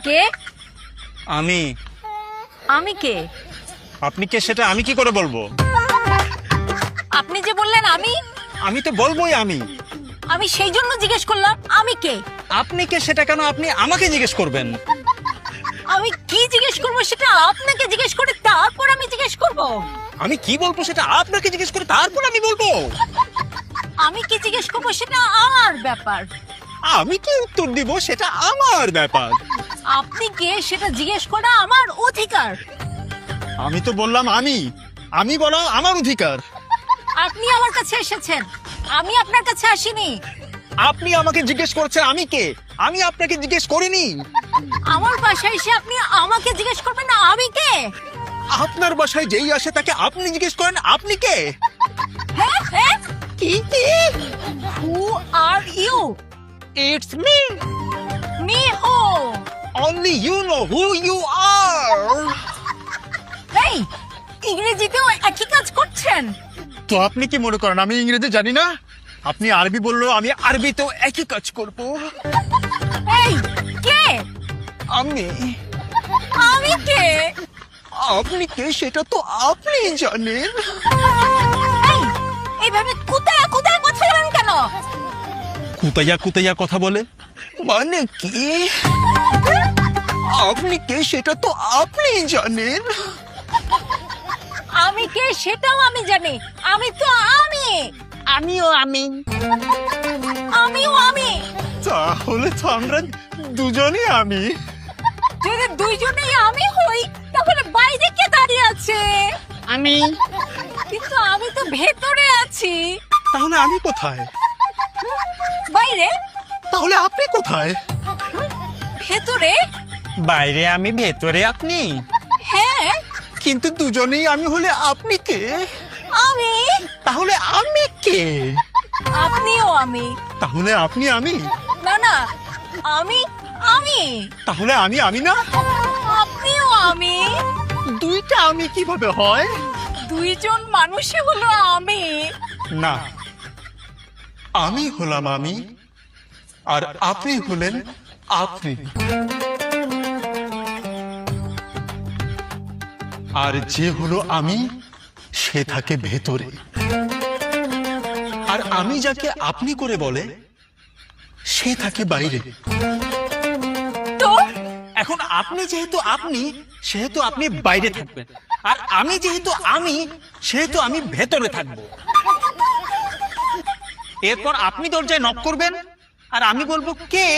কে? আমি। আমি কে? আপনি কে সেটা আমি কি করে বলবো? আপনি যে বললেন আমি, আমি তো বলবোই আমি। আমি সেই জন্য জিজ্ঞেস করলাম আমি কে। আপনি কে সেটা কেন আপনি আমাকে জিজ্ঞেস করবেন? আমি কি জিজ্ঞেস করবো সেটা আপনাকে জিজ্ঞেস করে তারপর আমি জিজ্ঞেস করব। আমি কি বলবো সেটা আপনাকে জিজ্ঞেস করে তারপর আমি বলবো। আমি কি জিজ্ঞেস করবো সেটা আমার ব্যাপার। আমি কি উত্তর দিব সেটা আমার ব্যাপার। আপনি কে সেটা জিজ্ঞেস করা আমার অধিকার। আমি তো বললাম আমি বলা আমার অধিকার। আপনি আমার কাছে এসেছেন, আমি আপনার কাছে আসিনি। আপনি আমাকে জিজ্ঞেস করছেন আমি কে, আমি আপনাকে জিজ্ঞেস করিনি। আমার বাসায় এসে আপনি আমাকে জিজ্ঞেস করবেন না আমি কে। আপনার বাসায় যেই আসে তাকে আপনি জিজ্ঞেস করেন আপনি কে। হ্যাঁ হ্যাঁ, কি? Who are you? It's me. Me who? Only you know who you are. এই ইংরেজিতেও একই কাজ করছেন। তো আপনি কি মনে করেন আমি ইংরেজি জানি না? আপনি আরবি বললেও আমি আরবিতেও একই কাজ করব। এই কে? আমি। আমি কে? আপনি কে সেটা তো আপনি জানেন। এই এইভাবে কুতায়া কুতায়া কথা বলেন কেন? কুতাইয়া কথা বলে মানে কি? আপনি কে সেটা তো আপনি জানেন। আমি কে সেটাও আমি জানি। আমি তো আমি। আমিও আমি। আমিও আমি। তাহলে তো আমরা দুজনই আমি। যদি দুইজনেই আমি হই তাহলে বাইরে কে দাঁড়িয়ে আছে? আমি। কিন্তু আমি তো ভেতরে আছি। তাহলে আমি কোথায়? বাইরে? তাহলে আপনি কোথায়? ভেতরে? বাইরে আমি, ভেতরে আপনি। হ্যাঁ কিন্তু দুজনেই আমি হলে আপনি কে? আমি। তাহলে আমি কে? আপনিও আমি। তাহলে আপনি আমি। না না, আমি আমি। তাহলে আমি না। আপনিও আমি। দুইটা আমি কিভাবে হয়? দুইজন মানুষই হলো আমি। না, আমি হলাম আমি আর আপনি হলেন আপনি। আর যে হলো আমি সে থাকে ভেতরে। আর আমি যাকে আপনি করে বলে সে থাকে বাইরে। তো এখন আপনি যেহেতু আপনি সেহেতু আপনি বাইরে থাকবেন, আর আমি যেহেতু আমি সেহেতু আমি ভেতরে থাকব। এরপর আপনি দরজায় নক করবেন আর আমি বলবো কে,